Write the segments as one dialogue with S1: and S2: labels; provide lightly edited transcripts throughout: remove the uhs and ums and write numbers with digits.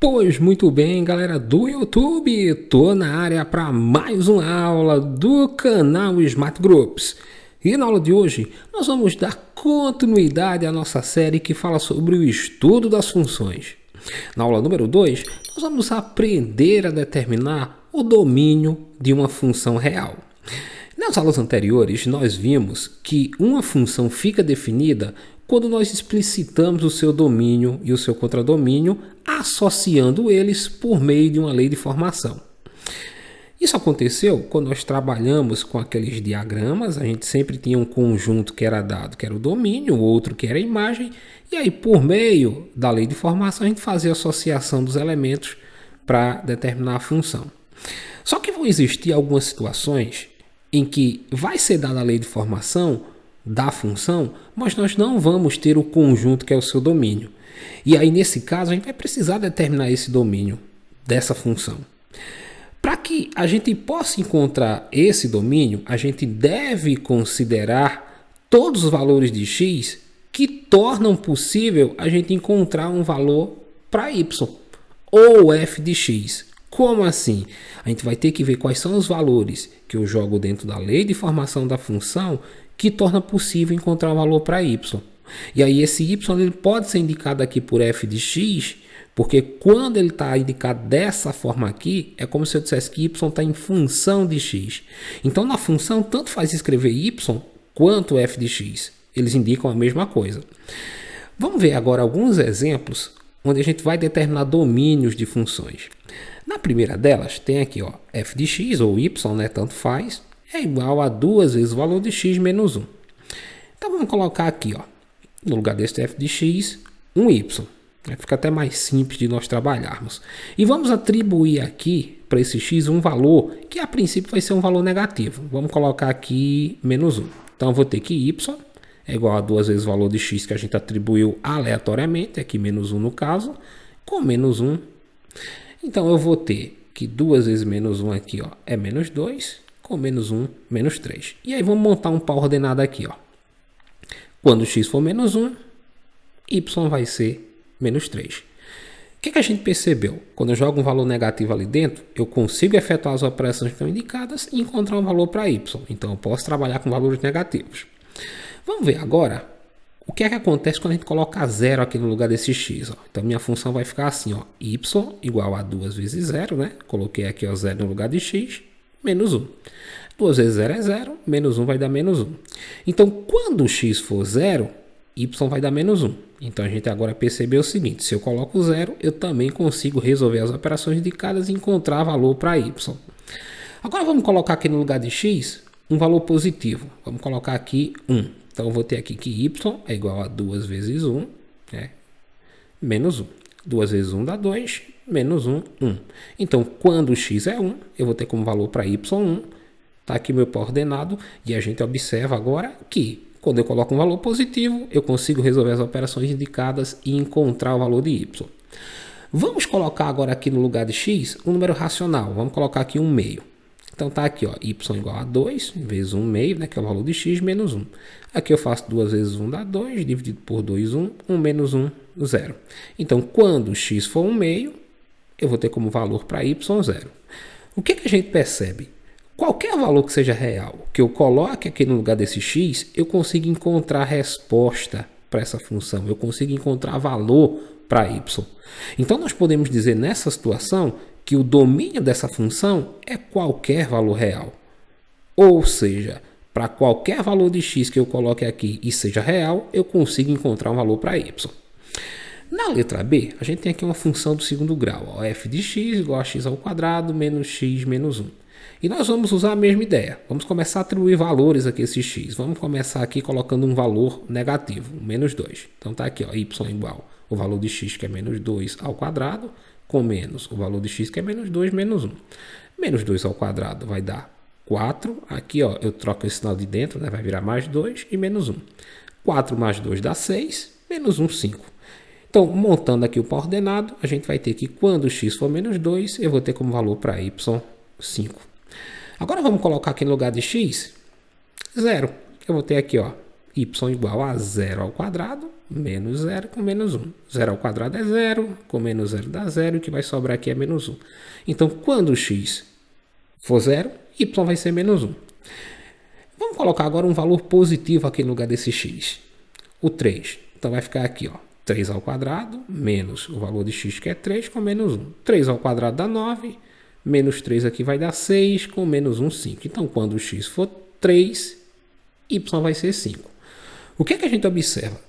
S1: Pois muito bem, galera do YouTube, tô na área para mais uma aula do canal Smart Groups. E na aula de hoje nós vamos dar continuidade à nossa série que fala sobre o estudo das funções. Na aula número 2, nós vamos aprender a determinar o domínio de uma função real. Nas aulas anteriores, nós vimos que uma função fica definida quando nós explicitamos o seu domínio e o seu contradomínio, associando eles por meio de uma lei de formação. Isso aconteceu quando nós trabalhamos com aqueles diagramas. A gente sempre tinha um conjunto que era dado, que era o domínio, o outro que era a imagem, e aí por meio da lei de formação a gente fazia a associação dos elementos para determinar a função. Só que vão existir algumas situações em que vai ser dada a lei de formação da função, mas nós não vamos ter o conjunto que é o seu domínio. E aí, nesse caso, a gente vai precisar determinar esse domínio dessa função. Para que a gente possa encontrar esse domínio, a gente deve considerar todos os valores de x que tornam possível a gente encontrar um valor para y, ou f de x. Como assim? A gente vai ter que ver quais são os valores que eu jogo dentro da lei de formação da função que torna possível encontrar o valor para y. E aí esse y ele pode ser indicado aqui por f de x, porque quando ele está indicado dessa forma aqui, é como se eu dissesse que y está em função de x. Então na função tanto faz escrever y quanto f de x. Eles indicam a mesma coisa. Vamos ver agora alguns exemplos onde a gente vai determinar domínios de funções. Na primeira delas, tem aqui, ó, f de x ou y, né, tanto faz, é igual a 2 vezes o valor de x menos 1. Então vamos colocar aqui, ó, no lugar desse f de x, um y. Fica até mais simples de nós trabalharmos. E vamos atribuir aqui para esse x um valor que a princípio vai ser um valor negativo. Vamos colocar aqui menos 1. Então eu vou ter que y é igual a 2 vezes o valor de x que a gente atribuiu aleatoriamente, aqui menos 1 no caso, com menos 1. Então eu vou ter que 2 vezes menos 1 aqui, ó, é menos 2, com menos 1, menos 3. E aí vamos montar um par ordenado aqui, ó. Quando x for menos 1, y vai ser menos 3. O que a gente percebeu? Quando eu jogo um valor negativo ali dentro, eu consigo efetuar as operações que estão indicadas e encontrar um valor para y. Então eu posso trabalhar com valores negativos. Vamos ver agora o que é que acontece quando a gente coloca 0 aqui no lugar desse x. Ó. Então minha função vai ficar assim, ó, y igual a 2 vezes 0, né? Coloquei aqui o 0 no lugar de x, menos 1. 2 vezes 0 é 0, menos 1 vai dar menos 1. Então quando x for 0, y vai dar menos 1. Então a gente agora percebeu o seguinte, se eu coloco 0, eu também consigo resolver as operações indicadas e encontrar valor para y. Agora vamos colocar aqui no lugar de x um valor positivo. Vamos colocar aqui 1. Então eu vou ter aqui que y é igual a 2 vezes 1, né? Menos 1. 2 vezes 1 dá 2, menos 1, 1. Então quando x é 1, eu vou ter como valor para y 1. Está aqui meu par ordenado e a gente observa agora que quando eu coloco um valor positivo, eu consigo resolver as operações indicadas e encontrar o valor de y. Vamos colocar agora aqui no lugar de x um número racional. Vamos colocar aqui 1 meio. Então tá aqui, ó, y igual a 2 vezes 1 meio, né, que é o valor de x, menos 1. Aqui eu faço 2 vezes 1 dá 2, dividido por 2, 1. 1 menos 1, 0. Então, quando x for 1 meio, eu vou ter como valor para y 0. O que a gente percebe? Qualquer valor que seja real, que eu coloque aqui no lugar desse x, eu consigo encontrar a resposta para essa função. Eu consigo encontrar valor para y. Então, nós podemos dizer nessa situação que o domínio dessa função é qualquer valor real. Ou seja, para qualquer valor de x que eu coloque aqui e seja real, eu consigo encontrar um valor para y. Na letra B, a gente tem aqui uma função do segundo grau, ó, f de x igual a x ao quadrado menos x menos 1. E nós vamos usar a mesma ideia. Vamos começar a atribuir valores aqui a esse x. Vamos começar aqui colocando um valor negativo, menos 2. Então está aqui, ó, y igual o valor de x que é menos 2 ao quadrado, com menos o valor de x que é menos 2 menos 1. Menos 2 ao quadrado vai dar 4. Aqui, ó, eu troco esse sinal de dentro, né? Vai virar mais 2 e menos 1. 4 mais 2 dá 6, menos 1, 5. Então, montando aqui o par ordenado, a gente vai ter que quando x for menos 2, eu vou ter como valor para y 5. Agora vamos colocar aqui no lugar de x 0. Eu vou ter aqui, ó, y igual a 0 ao quadrado menos 0 com menos 1. 0 ao quadrado é 0, com menos 0 dá 0, e o que vai sobrar aqui é menos 1. Então, quando x for 0, y vai ser menos 1. Vamos colocar agora um valor positivo aqui no lugar desse x, o 3. Então, vai ficar aqui, ó, 3 ao quadrado menos o valor de x, que é 3, com menos 1. 3 ao quadrado dá 9, menos 3 aqui vai dar 6, com menos 1, 5. Então, quando o x for 3, y vai ser 5. O que é que a gente observa?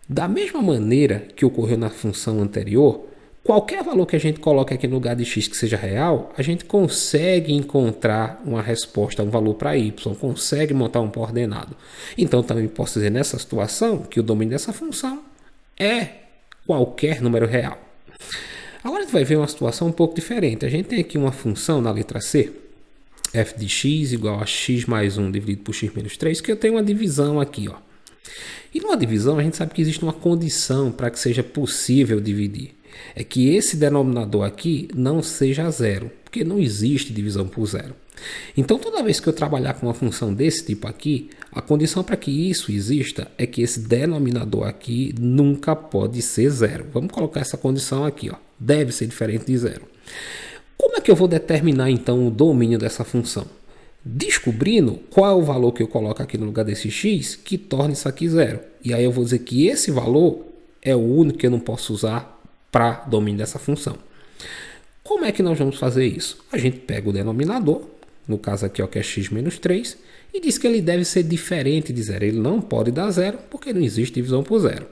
S1: Da mesma maneira que ocorreu na função anterior, qualquer valor que a gente coloque aqui no lugar de x que seja real, a gente consegue encontrar uma resposta, um valor para y, consegue montar um coordenado. Então, também posso dizer nessa situação que o domínio dessa função é qualquer número real. Agora a gente vai ver uma situação um pouco diferente. A gente tem aqui uma função na letra C, f de x igual a x mais 1 dividido por x menos 3, que eu tenho uma divisão aqui, ó. E numa divisão a gente sabe que existe uma condição para que seja possível dividir. É que esse denominador aqui não seja zero, porque não existe divisão por zero. Então, toda vez que eu trabalhar com uma função desse tipo aqui, a condição para que isso exista é que esse denominador aqui nunca pode ser zero. Vamos colocar essa condição aqui, ó. Deve ser diferente de zero. Como é que eu vou determinar, então, o domínio dessa função? Descobrindo qual é o valor que eu coloco aqui no lugar desse x que torna isso aqui zero. E aí eu vou dizer que esse valor é o único que eu não posso usar para domínio dessa função. Como é que nós vamos fazer isso? A gente pega o denominador, no caso aqui, ó, que é x menos 3, e diz que ele deve ser diferente de zero. Ele não pode dar zero, porque não existe divisão por zero.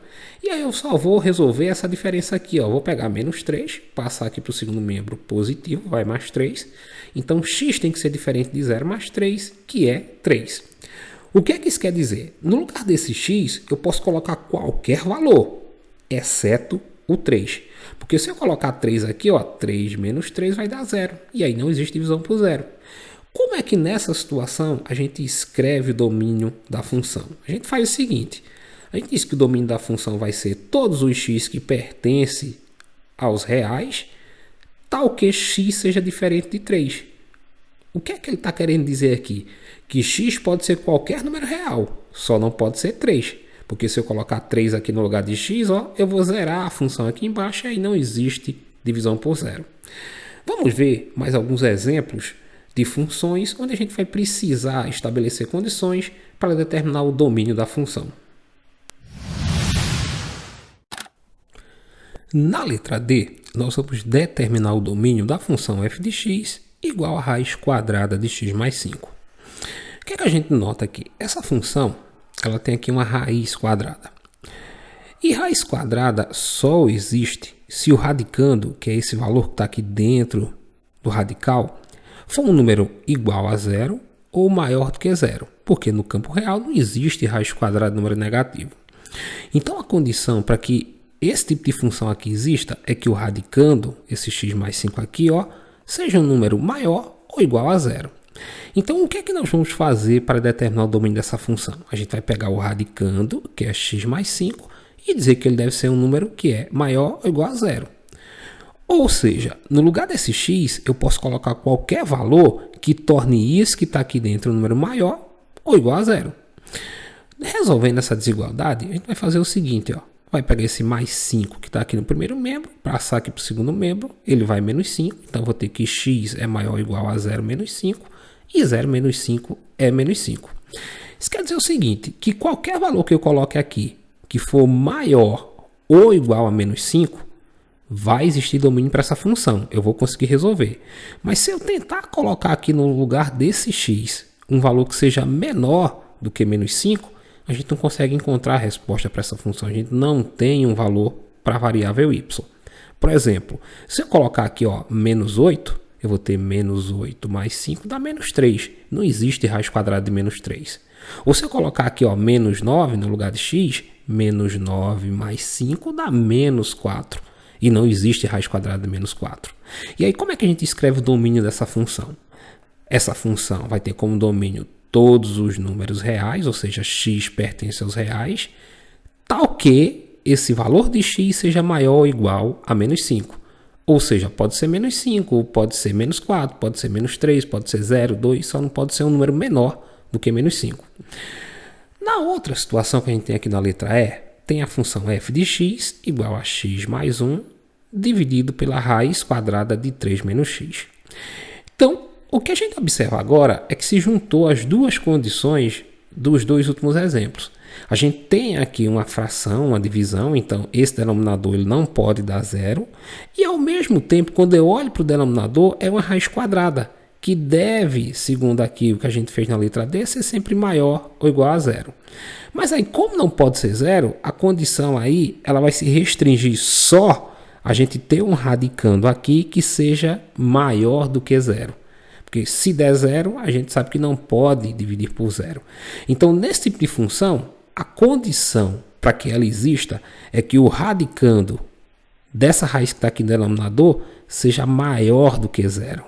S1: E aí eu só vou resolver essa diferença aqui, ó. Vou pegar menos 3, passar aqui para o segundo membro positivo, vai mais 3. Então, x tem que ser diferente de 0 mais 3, que é 3. O que é que isso quer dizer? No lugar desse x, eu posso colocar qualquer valor, exceto o 3. Porque se eu colocar 3 aqui, ó, 3 menos 3 vai dar 0. E aí não existe divisão por 0. Como é que nessa situação a gente escreve o domínio da função? A gente faz o seguinte. A gente diz que o domínio da função vai ser todos os x que pertencem aos reais, tal que x seja diferente de 3. O que é que ele está querendo dizer aqui? Que x pode ser qualquer número real, só não pode ser 3. Porque se eu colocar 3 aqui no lugar de x, ó, eu vou zerar a função aqui embaixo e aí não existe divisão por zero. Vamos ver mais alguns exemplos de funções onde a gente vai precisar estabelecer condições para determinar o domínio da função. Na letra D, nós vamos determinar o domínio da função f de x igual a raiz quadrada de x mais 5. O que é que a gente nota aqui? Essa função ela tem aqui uma raiz quadrada. E raiz quadrada só existe se o radicando, que é esse valor que está aqui dentro do radical, for um número igual a zero ou maior do que zero, porque no campo real não existe raiz quadrada de número negativo. Então a condição para que esse tipo de função aqui exista é que o radicando, esse x mais 5 aqui, ó, seja um número maior ou igual a zero. Então o que é que nós vamos fazer para determinar o domínio dessa função? A gente vai pegar o radicando, que é x mais 5, e dizer que ele deve ser um número que é maior ou igual a zero. Ou seja, no lugar desse x, eu posso colocar qualquer valor que torne isso que está aqui dentro um número maior ou igual a zero. Resolvendo essa desigualdade, a gente vai fazer o seguinte, ó. Vai pegar esse mais 5 que está aqui no primeiro membro, passar aqui para o segundo membro, ele vai menos 5, então vou ter que x é maior ou igual a 0 menos 5, e 0 menos 5 é menos 5. Isso quer dizer o seguinte, que qualquer valor que eu coloque aqui, que for maior ou igual a menos 5, vai existir domínio para essa função, eu vou conseguir resolver. Mas se eu tentar colocar aqui no lugar desse x um valor que seja menor do que menos 5, a gente não consegue encontrar a resposta para essa função. A gente não tem um valor para a variável y. Por exemplo, se eu colocar aqui, ó, menos 8, eu vou ter menos 8 mais 5 dá menos 3. Não existe raiz quadrada de menos 3. Ou se eu colocar aqui, ó, menos 9 no lugar de x, menos 9 mais 5 dá menos 4. E não existe raiz quadrada de menos 4. E aí, como é que a gente escreve o domínio dessa função? Essa função vai ter como domínio todos os números reais, ou seja, x pertence aos reais, tal que esse valor de x seja maior ou igual a menos 5. Ou seja, pode ser menos 5, pode ser menos 4, pode ser menos 3, pode ser 0, 2, só não pode ser um número menor do que menos 5. Na outra situação que a gente tem aqui na letra E, tem a função f de x igual a x mais 1 dividido pela raiz quadrada de 3 menos x. Então, o que a gente observa agora é que se juntou as duas condições dos dois últimos exemplos. A gente tem aqui uma fração, uma divisão, então esse denominador ele não pode dar zero. E ao mesmo tempo, quando eu olho para o denominador, é uma raiz quadrada, que deve, segundo aqui o que a gente fez na letra D, ser sempre maior ou igual a zero. Mas aí, como não pode ser zero, a condição aí ela vai se restringir só a gente ter um radicando aqui que seja maior do que zero. Porque se der zero, a gente sabe que não pode dividir por zero. Então, nesse tipo de função, a condição para que ela exista é que o radicando dessa raiz que está aqui no denominador seja maior do que zero.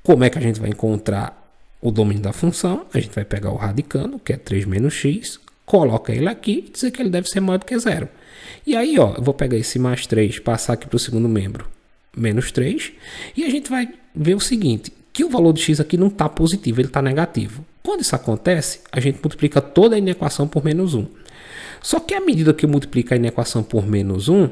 S1: Como é que a gente vai encontrar o domínio da função? A gente vai pegar o radicando, que é 3 menos x, coloca ele aqui e dizer que ele deve ser maior do que zero. E aí, ó, eu vou pegar esse mais 3, passar aqui para o segundo membro, menos 3, e a gente vai ver o seguinte, que o valor de x aqui não está positivo, ele está negativo. Quando isso acontece, a gente multiplica toda a inequação por menos 1. Só que à medida que eu multiplico a inequação por menos 1,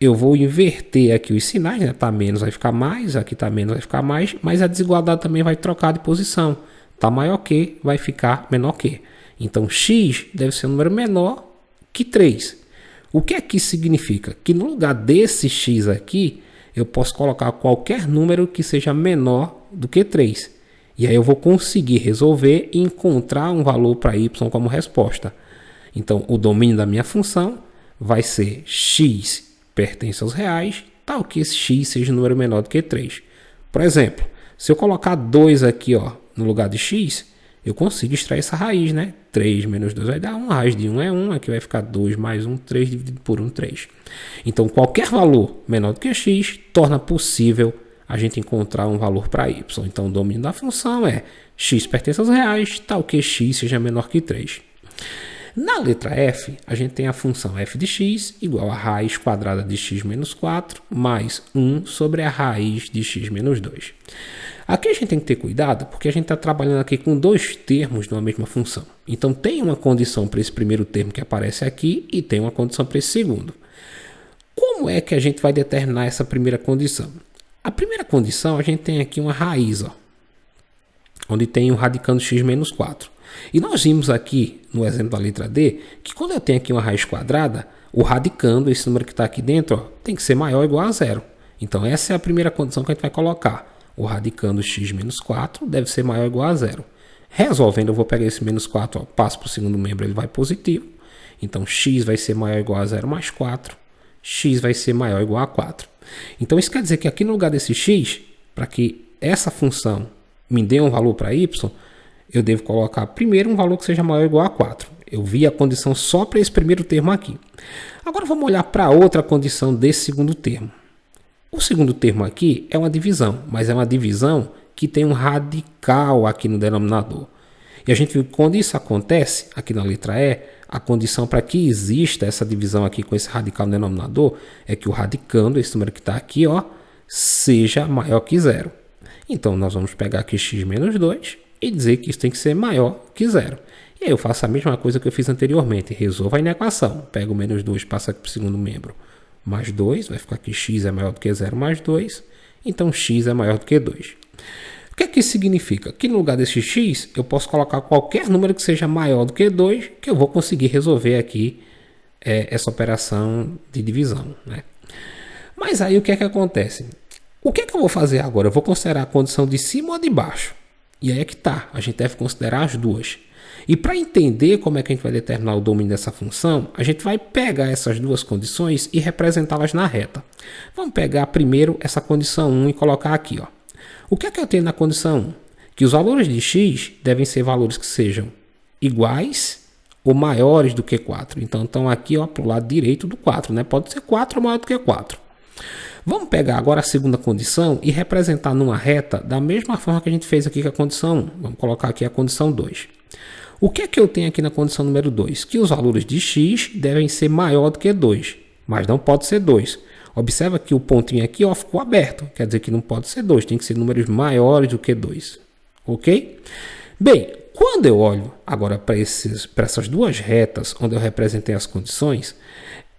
S1: eu vou inverter aqui os sinais, né? Tá menos vai ficar mais, aqui tá menos vai ficar mais, mas a desigualdade também vai trocar de posição. Tá maior que, vai ficar menor que. Então x deve ser um número menor que 3. O que é que isso significa? Que no lugar desse x aqui, eu posso colocar qualquer número que seja menor do que 3. E aí eu vou conseguir resolver e encontrar um valor para y como resposta. Então o domínio da minha função vai ser x pertence aos reais, tal que esse x seja um número menor do que 3. Por exemplo, se eu colocar 2 aqui ó, no lugar de x, eu consigo extrair essa raiz, né? 3 menos 2 vai dar 1, a raiz de 1 é 1, aqui vai ficar 2 mais 1, 3 dividido por 1, 3. Então, qualquer valor menor do que x torna possível a gente encontrar um valor para y. Então, o domínio da função é x pertence aos reais, tal que x seja menor que 3. Na letra f, a gente tem a função f de x igual a raiz quadrada de x menos 4 mais 1 sobre a raiz de x menos 2. Aqui a gente tem que ter cuidado porque a gente está trabalhando aqui com dois termos de uma mesma função. Então tem uma condição para esse primeiro termo que aparece aqui e tem uma condição para esse segundo. Como é que a gente vai determinar essa primeira condição? A primeira condição a gente tem aqui uma raiz, ó, onde tem um radicando x menos 4. E nós vimos aqui, no exemplo da letra D, que quando eu tenho aqui uma raiz quadrada, o radicando, esse número que está aqui dentro, ó, tem que ser maior ou igual a zero. Então essa é a primeira condição que a gente vai colocar. O radicando x menos 4 deve ser maior ou igual a zero. Resolvendo, eu vou pegar esse menos 4, ó, passo para o segundo membro, ele vai positivo. Então x vai ser maior ou igual a 0 mais 4. X vai ser maior ou igual a 4. Então isso quer dizer que aqui no lugar desse x, para que essa função me dê um valor para y, eu devo colocar primeiro um valor que seja maior ou igual a 4. Eu vi a condição só para esse primeiro termo aqui. Agora vamos olhar para outra condição desse segundo termo. O segundo termo aqui é uma divisão, mas é uma divisão que tem um radical aqui no denominador. E a gente viu que quando isso acontece, aqui na letra E, a condição para que exista essa divisão aqui com esse radical no denominador é que o radicando, esse número que está aqui, ó, seja maior que zero. Então nós vamos pegar aqui x menos 2 e dizer que isso tem que ser maior que zero. E aí eu faço a mesma coisa que eu fiz anteriormente, resolvo a inequação. Pego o menos 2, passo aqui para o segundo membro, mais 2, vai ficar que x é maior do que 0 mais 2, então x é maior do que 2. O que é que isso significa? Que no lugar desse x, eu posso colocar qualquer número que seja maior do que 2, que eu vou conseguir resolver aqui essa operação de divisão, né? Mas aí o que é que acontece? O que é que eu vou fazer agora? Eu vou considerar a condição de cima ou de baixo? E aí é que tá, a gente deve considerar as duas. E para entender como é que a gente vai determinar o domínio dessa função, a gente vai pegar essas duas condições e representá-las na reta. Vamos pegar primeiro essa condição 1 e colocar aqui, ó. O que é que eu tenho na condição 1? Que os valores de x devem ser valores que sejam iguais ou maiores do que 4. Então estão aqui para o lado direito do 4, né? Pode ser 4 ou maior do que 4. Vamos pegar agora a segunda condição e representar numa reta da mesma forma que a gente fez aqui com a condição 1. Vamos colocar aqui a condição 2. O que é que eu tenho aqui na condição número 2? Que os valores de x devem ser maior do que 2, mas não pode ser 2. Observa que o pontinho aqui ficou aberto, quer dizer que não pode ser 2, tem que ser números maiores do que 2. Ok? Bem, Quando eu olho agora para essas duas retas, onde eu representei as condições,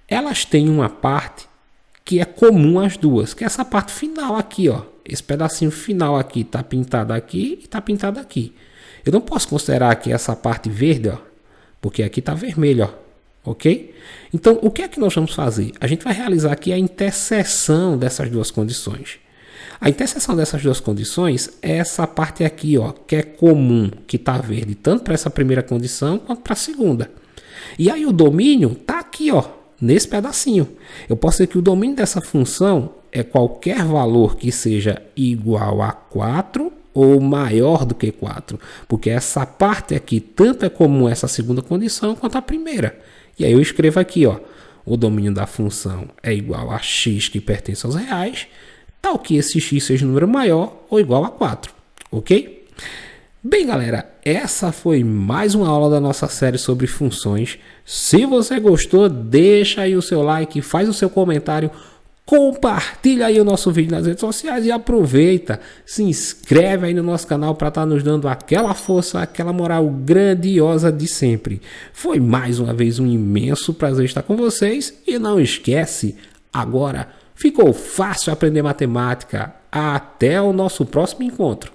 S1: elas têm uma parte que é comum às duas, que é essa parte final aqui, ó. Esse pedacinho final aqui está pintado aqui e está pintado aqui. Eu não posso considerar aqui essa parte verde, ó, porque aqui está vermelho, ó, ok? Então, o que é que nós vamos fazer? A gente vai realizar aqui a interseção dessas duas condições. A interseção dessas duas condições é essa parte aqui, ó, que é comum, que está verde, tanto para essa primeira condição quanto para a segunda. E aí o domínio está aqui, ó, nesse pedacinho. Eu posso dizer que o domínio dessa função é qualquer valor que seja igual a 4 ou maior do que 4, porque essa parte aqui tanto é comum essa segunda condição quanto a primeira. E aí eu escrevo aqui, ó, o domínio da função é igual a x que pertence aos reais, tal que esse x seja um número maior ou igual a 4, ok? Bem, galera, essa foi mais uma aula da nossa série sobre funções. Se você gostou, deixa aí o seu like, faz o seu comentário, compartilha aí o nosso vídeo nas redes sociais e aproveita, se inscreve aí no nosso canal para estar nos dando aquela força, aquela moral grandiosa de sempre. Foi mais uma vez um imenso prazer estar com vocês e não esquece, agora ficou fácil aprender matemática. Até o nosso próximo encontro.